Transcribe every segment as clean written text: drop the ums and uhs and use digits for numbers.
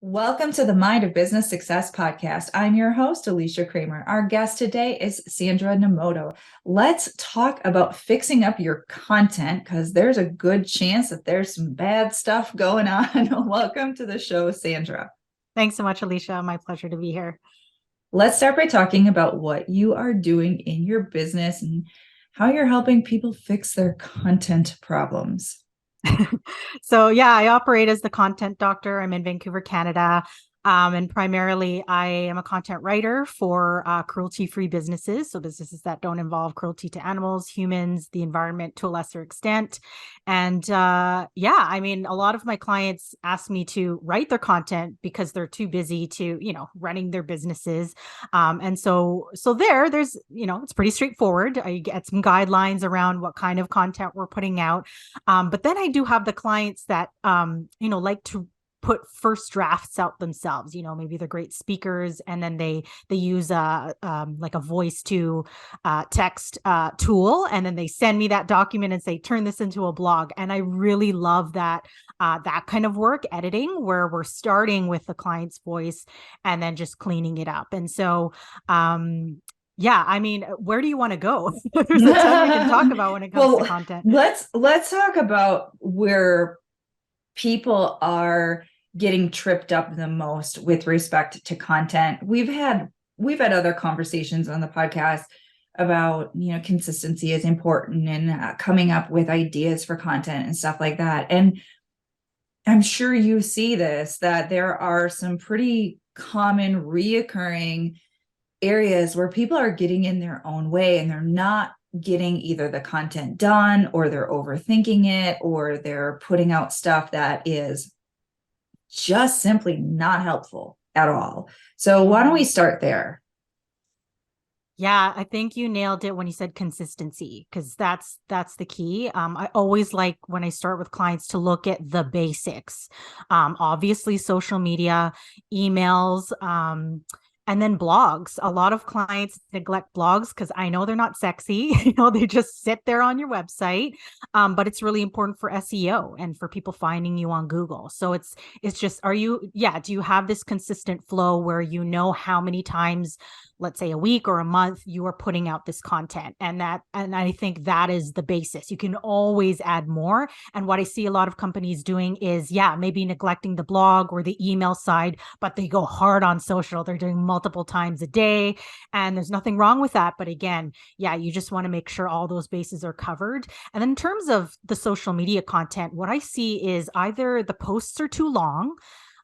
Welcome to the Mind of Business Success podcast. I'm your host, Alicia Kramer. Our guest today is Sandra Nomoto. Let's talk about fixing up your content because there's a good chance that there's some bad stuff going on. Welcome to the show, Sandra. Thanks so much, Alicia. My pleasure to be here. Let's start by talking about what you are doing in your business and how you're helping people fix their content problems. So yeah, I operate as the content doctor. I'm in Vancouver, Canada. And primarily I am a content writer for cruelty-free businesses. So businesses that don't involve cruelty to animals, humans, the environment to a lesser extent. And yeah, I mean, a lot of my clients ask me to write their content because they're too busy to, running their businesses. And so there's, it's pretty straightforward. I get some guidelines around what kind of content we're putting out. But then I do have the clients that, like to put first drafts out themselves. Maybe they're great speakers, and then they use like a voice to text tool, and then they send me that document and say, turn this into a blog. And I really love that that kind of work, editing, where we're starting with the client's voice and then just cleaning it up. And so yeah, I mean, where do you want to go? There's a ton we can talk about when it comes to content. Let's talk about where people are getting tripped up the most with respect to content. We've had other conversations on the podcast about, consistency is important and coming up with ideas for content and stuff like that. And I'm sure you see this, that there are some pretty common reoccurring areas where people are getting in their own way and they're not getting either the content done, or they're overthinking it, or they're putting out stuff that is just simply not helpful at all. So why don't we start there? Yeah, I think you nailed it when you said consistency, because that's the key. I always like when I start with clients to look at the basics. Obviously, social media, emails, and then blogs. A lot of clients neglect blogs because I know they're not sexy. They just sit there on your website. But it's really important for SEO and for people finding you on Google. So it's just, do you have this consistent flow where you know how many times, let's say a week or a month, you are putting out this content? And I think that is the basis. You can always add more. And what I see a lot of companies doing is, maybe neglecting the blog or the email side, but they go hard on social. They're doing multiple times a day, and there's nothing wrong with that. But again, you just want to make sure all those bases are covered. And then in terms of the social media content, what I see is either the posts are too long,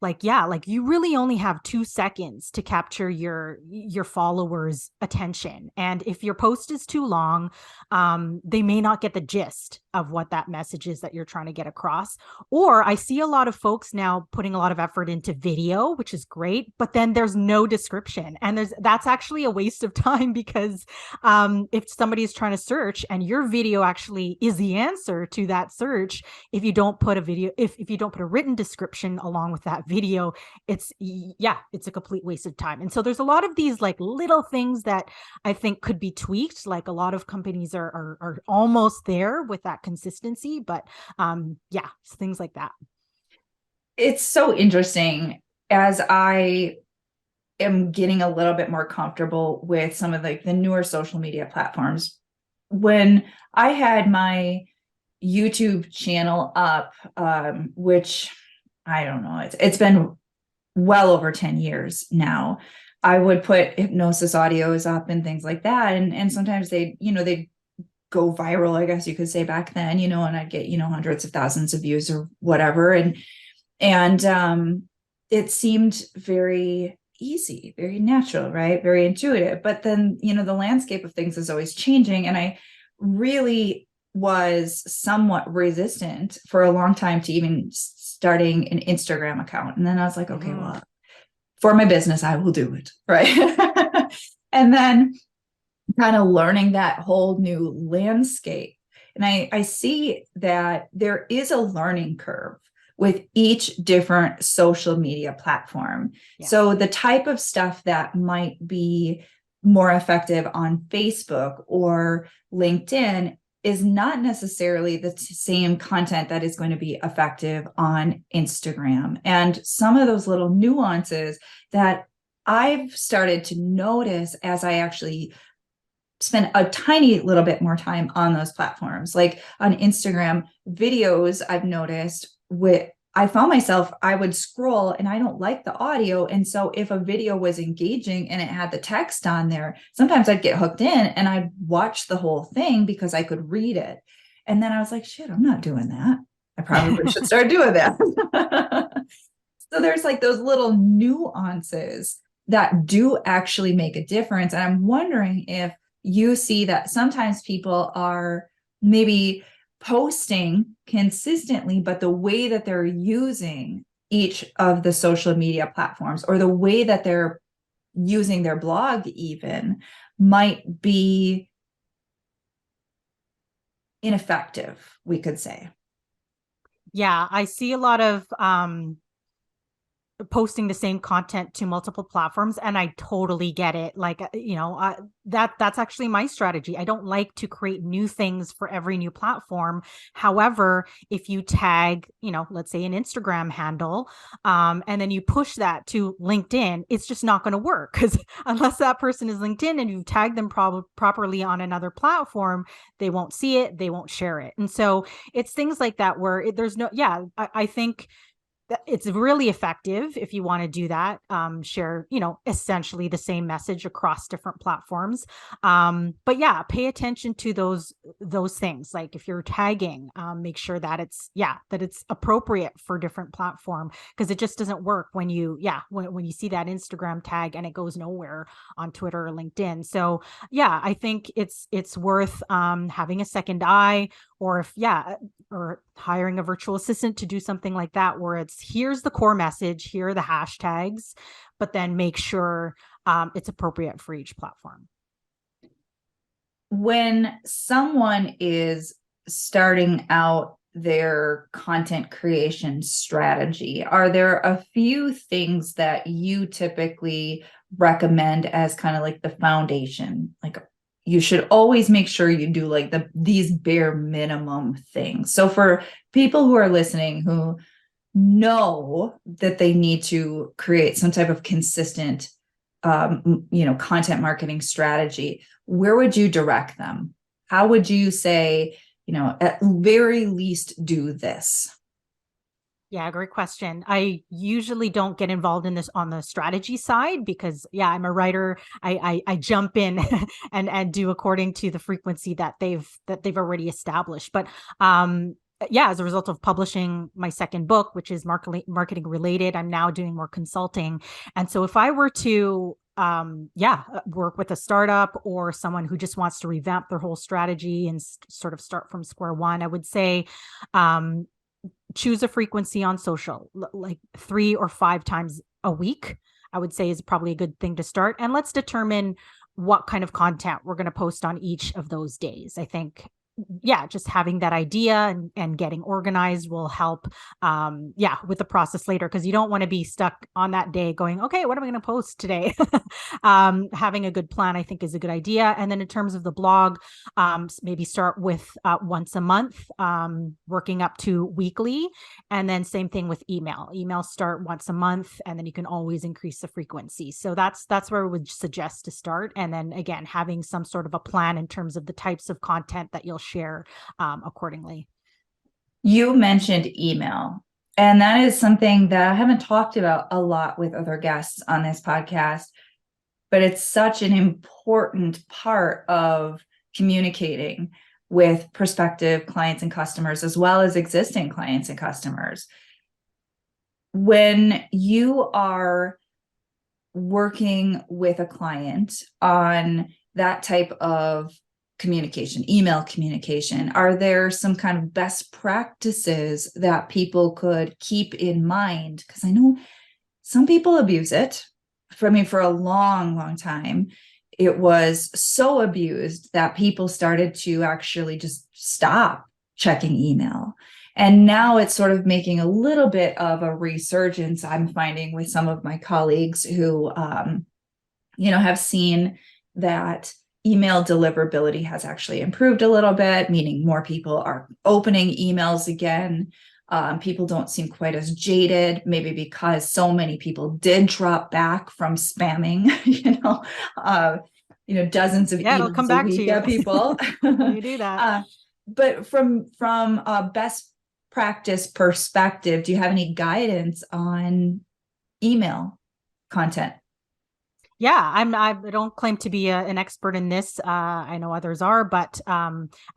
like you really only have 2 seconds to capture your followers' attention, and if your post is too long, they may not get the gist of what that message is that you're trying to get across. Or I see a lot of folks now putting a lot of effort into video, which is great, but then there's no description, and that's actually a waste of time, because if somebody is trying to search and your video actually is the answer to that search, if you don't put a video, if you don't put a written description along with that video, it's a complete waste of time. And so there's a lot of these like little things that I think could be tweaked. Like a lot of companies are almost there with that consistency, but things like that. It's so interesting as I am getting a little bit more comfortable with some of the newer social media platforms. When I had my YouTube channel up, which I don't know, it's been well over 10 years now, I would put hypnosis audios up and things like that. And sometimes they'd go viral, I guess you could say, back then, and I'd get, hundreds of thousands of views or whatever. And it seemed very easy, very natural, right? Very intuitive. But then, the landscape of things is always changing. And I really was somewhat resistant for a long time to even starting an Instagram account. And then I was like, okay, well, for my business, I will do it. Right. And then kind of learning that whole new landscape. And I see that there is a learning curve with each different social media platform. Yeah. So the type of stuff that might be more effective on Facebook or LinkedIn is not necessarily the same content that is going to be effective on Instagram. And some of those little nuances that I've started to notice as I actually spend a tiny little bit more time on those platforms. Like on Instagram, videos, I've noticed I found myself, I would scroll and I don't like the audio. And so if a video was engaging and it had the text on there, sometimes I'd get hooked in and I'd watch the whole thing because I could read it. And then I was like, shit, I'm not doing that. I probably should start doing that. So there's like those little nuances that do actually make a difference. And I'm wondering if you see that sometimes people are maybe posting consistently, but the way that they're using each of the social media platforms or the way that they're using their blog even might be ineffective, we could say. Yeah, I see a lot of posting the same content to multiple platforms, and I totally get it. Like, that's actually my strategy. I don't like to create new things for every new platform. However, if you tag, let's say an Instagram handle, and then you push that to LinkedIn, it's just not going to work, because unless that person is LinkedIn and you tag them properly on another platform, they won't see it, they won't share it. And so it's things like that where there's no, yeah, I think it's really effective if you want to do that, share, essentially the same message across different platforms. But yeah, pay attention to those things. Like if you're tagging, make sure that it's appropriate for different platform, because it just doesn't work when you see that Instagram tag and it goes nowhere on Twitter or LinkedIn. So yeah, I think it's worth having a second eye, or or hiring a virtual assistant to do something like that, where here's the core message, here are the hashtags, but then make sure it's appropriate for each platform. When someone is starting out their content creation strategy, are there a few things that you typically recommend as kind of like the foundation? Like you should always make sure you do like these bare minimum things. So for people who are listening who know that they need to create some type of consistent content marketing strategy, where would you direct them? How would you say, at very least do this? Yeah, great question. I usually don't get involved in this on the strategy side because, I'm a writer. I jump in and do according to the frequency that they've already established. But as a result of publishing my second book, which is marketing related, I'm now doing more consulting. And so if I were to work with a startup or someone who just wants to revamp their whole strategy and sort of start from square one, I would say choose a frequency on social, like 3 or 5 times a week, I would say is probably a good thing to start. And let's determine what kind of content we're going to post on each of those days. I think, just having that idea and getting organized will help, with the process later, because you don't want to be stuck on that day going, okay, what am I going to post today? Having a good plan, I think, is a good idea. And then in terms of the blog, maybe start with once a month, working up to weekly. And then same thing with email start once a month, and then you can always increase the frequency. So that's where I would suggest to start. And then again, having some sort of a plan in terms of the types of content that you'll share accordingly. You mentioned email, and that is something that I haven't talked about a lot with other guests on this podcast, but it's such an important part of communicating with prospective clients and customers, as well as existing clients and customers. When you are working with a client on that type of communication, email communication, are there some kind of best practices that people could keep in mind? Because I know some people abuse it. For a long, long time, it was so abused that people started to actually just stop checking email. And now it's sort of making a little bit of a resurgence, I'm finding, with some of my colleagues who, have seen that email deliverability has actually improved a little bit, meaning more people are opening emails again. People don't seem quite as jaded, maybe because so many people did drop back from spamming, dozens of Yeah, it'll come emails a back to week you at people. when you do that. But from a best practice perspective, do you have any guidance on email content? Yeah, I don't claim to be an expert in this. I know others are, but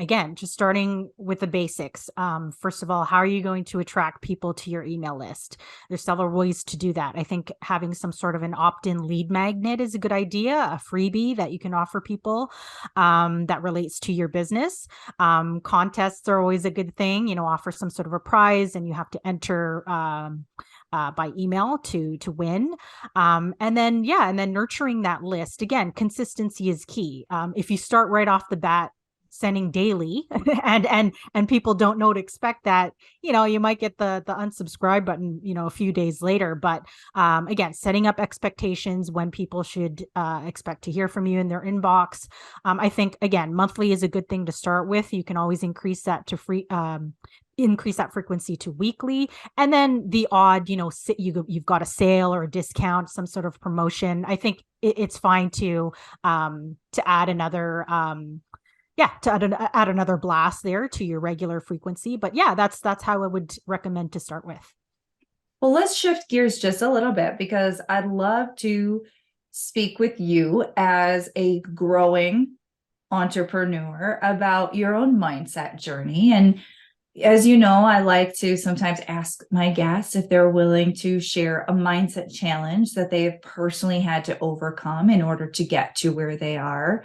again, just starting with the basics. First of all, how are you going to attract people to your email list? There's several ways to do that. I think having some sort of an opt-in lead magnet is a good idea, a freebie that you can offer people that relates to your business. Contests are always a good thing. Offer some sort of a prize, and you have to enter by email to win. And then nurturing that list. Again, consistency is key. If you start right off the bat sending daily and people don't know to expect that, you might get the unsubscribe button, a few days later. But again, setting up expectations when people should expect to hear from you in their inbox. I think, again, monthly is a good thing to start with. You can always increase that to increase that frequency to weekly, and then the odd, you've got a sale or a discount, some sort of promotion. I think it's fine to add another add another blast there to your regular frequency. But yeah, that's how I would recommend to start with. Well, let's shift gears just a little bit, because I'd love to speak with you as a growing entrepreneur about your own mindset journey. And as you know, I like to sometimes ask my guests if they're willing to share a mindset challenge that they have personally had to overcome in order to get to where they are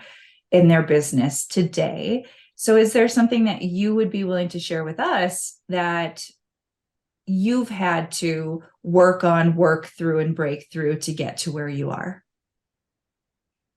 in their business today. So is there something that you would be willing to share with us that you've had to work on, work through, and break through to get to where you are?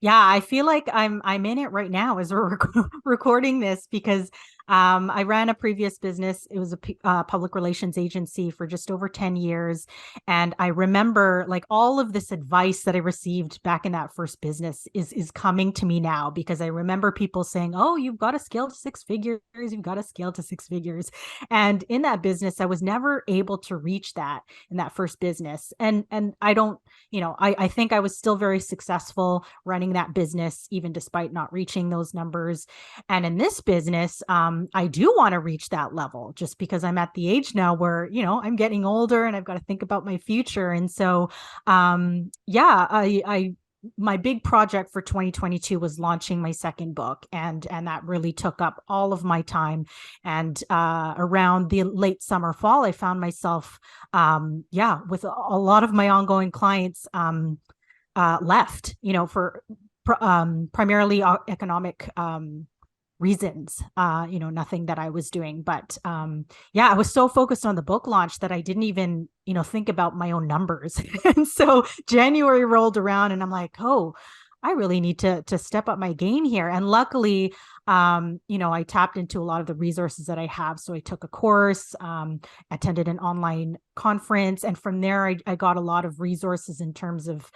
Yeah, I feel like I'm in it right now as we're recording this, because I ran a previous business. It was a public relations agency for just over 10 years. And I remember, like, all of this advice that I received back in that first business is coming to me now, because I remember people saying, "Oh, you've got to scale to six figures. You've got to scale to six figures." And in that business, I was never able to reach that in that first business. And I don't, I think I was still very successful running that business, even despite not reaching those numbers. And in this business, I do want to reach that level, just because I'm at the age now where, I'm getting older and I've got to think about my future. And so, I my big project for 2022 was launching my second book, and that really took up all of my time. And around the late summer, fall, I found myself with a lot of my ongoing clients left, for primarily economic reasons, nothing that I was doing. But I was so focused on the book launch that I didn't even, think about my own numbers. And so January rolled around and I'm like, oh, I really need to step up my game here. And luckily, I tapped into a lot of the resources that I have. So I took a course, attended an online conference, and from there I got a lot of resources in terms of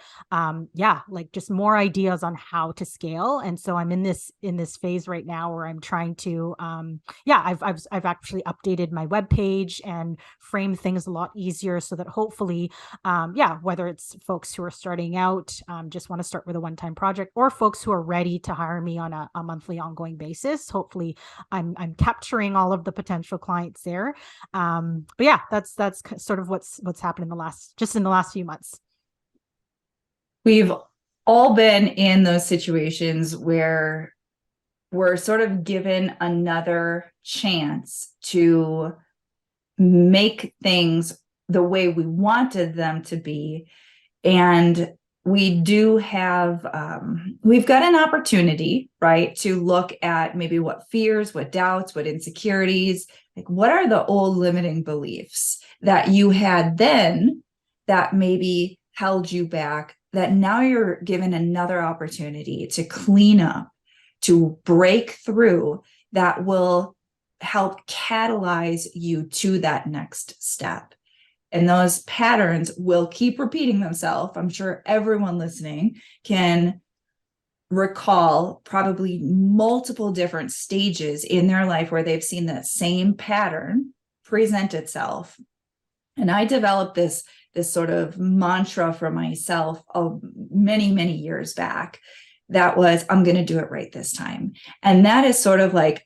like just more ideas on how to scale. And so I'm in this phase right now where I'm trying to I've actually updated my webpage and framed things a lot easier, so that hopefully whether it's folks who are starting out, just want to start with a one-time project, or folks who are ready to hire me on a monthly ongoing basis, hopefully I'm capturing all of the potential clients there. But yeah, that's sort of what's happened in the last few months. We've all been in those situations where we're sort of given another chance to make things the way we wanted them to be. And we do have, we've got an opportunity, right, to look at maybe what fears, what doubts, what insecurities, like what are the old limiting beliefs that you had then that maybe held you back, that now you're given another opportunity to clean up, to break through, that will help catalyze you to that next step. And those patterns will keep repeating themselves. I'm sure everyone listening can recall probably multiple different stages in their life where they've seen that same pattern present itself. And I developed this sort of mantra for myself of many years back that was, I'm going to do it right this time. And that is sort of like,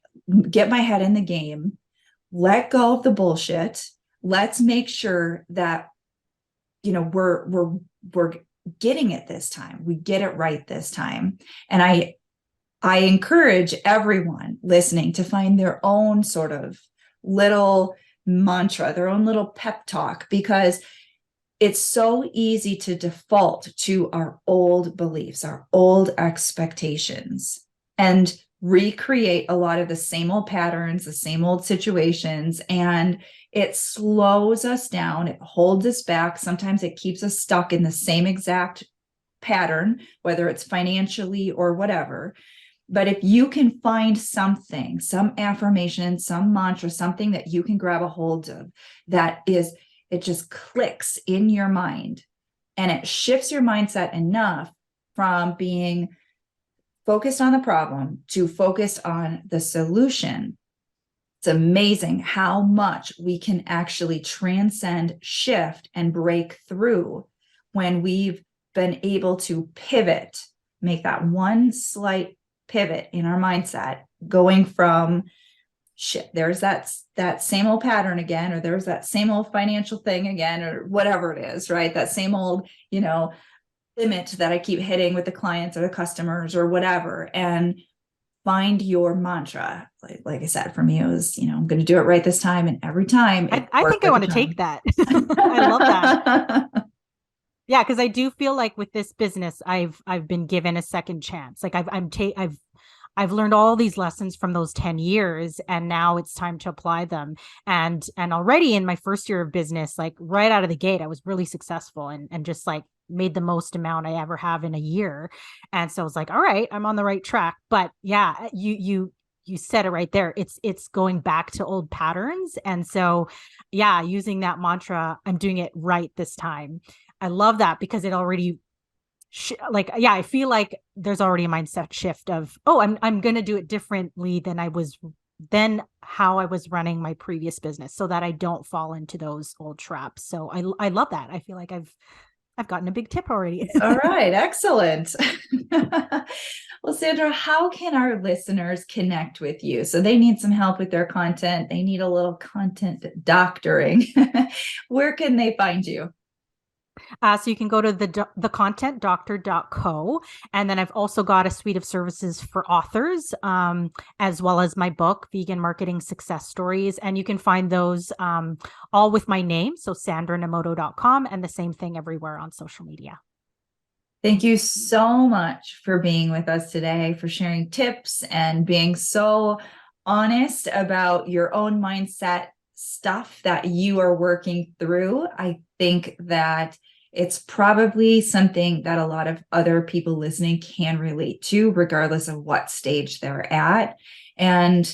get my head in the game, let go of the bullshit. Let's make sure that, we're getting it this time. We get it right this time. And I encourage everyone listening to find their own sort of little mantra, their own little pep talk, because it's so easy to default to our old beliefs, our old expectations, and recreate a lot of the same old patterns, the same old situations. And it slows us down. It holds us back. Sometimes it keeps us stuck in the same exact pattern, whether it's financially or whatever. But if you can find something, some affirmation, some mantra, something that you can grab a hold of that is, it just clicks in your mind and it shifts your mindset enough from being focused on the problem to focused on the solution. It's amazing how much we can actually transcend, shift, and break through when we've been able to pivot, make that one slight pivot in our mindset, going from shit, there's that same old pattern again, or there's that same old financial thing again, or whatever it is, right? That same old, limit that I keep hitting with the clients or the customers or whatever, and find your mantra. Like I said, for me, it was, I'm going to do it right this time. And every time I think I want to take that. I love that. Yeah, because I do feel like with this business, I've been given a second chance. Like I've learned all these lessons from those 10 years, and now it's time to apply them. And already in my first year of business, like right out of the gate, I was really successful and just like made the most amount I ever have in a year. And so I was like, all right, I'm on the right track. But yeah, you said it right there. It's going back to old patterns. And so yeah, using that mantra, I'm doing it right this time. I love that because it already I feel like there's already a mindset shift of, oh, I'm going to do it differently than how I was running my previous business, so that I don't fall into those old traps. So I love that. I feel like I've gotten a big tip already. All right, excellent. Well, Sandra, how can our listeners connect with you? So they need some help with their content. They need a little content doctoring. Where can they find you? So you can go to thecontentdoctor.co. And then I've also got a suite of services for authors, as well as my book, Vegan Marketing Success Stories. And you can find those all with my name. So sandranomoto.com, and the same thing everywhere on social media. Thank you so much for being with us today, for sharing tips and being so honest about your own mindset stuff that you are working through. I think that it's probably something that a lot of other people listening can relate to, regardless of what stage they're at. And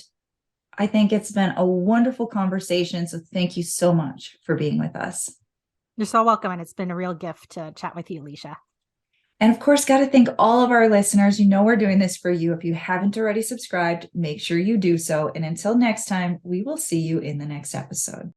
I think it's been a wonderful conversation. So thank you so much for being with us. You're so welcome. And it's been a real gift to chat with you, Alicia. And of course, got to thank all of our listeners. We're doing this for you. If you haven't already subscribed, make sure you do so. And until next time, we will see you in the next episode.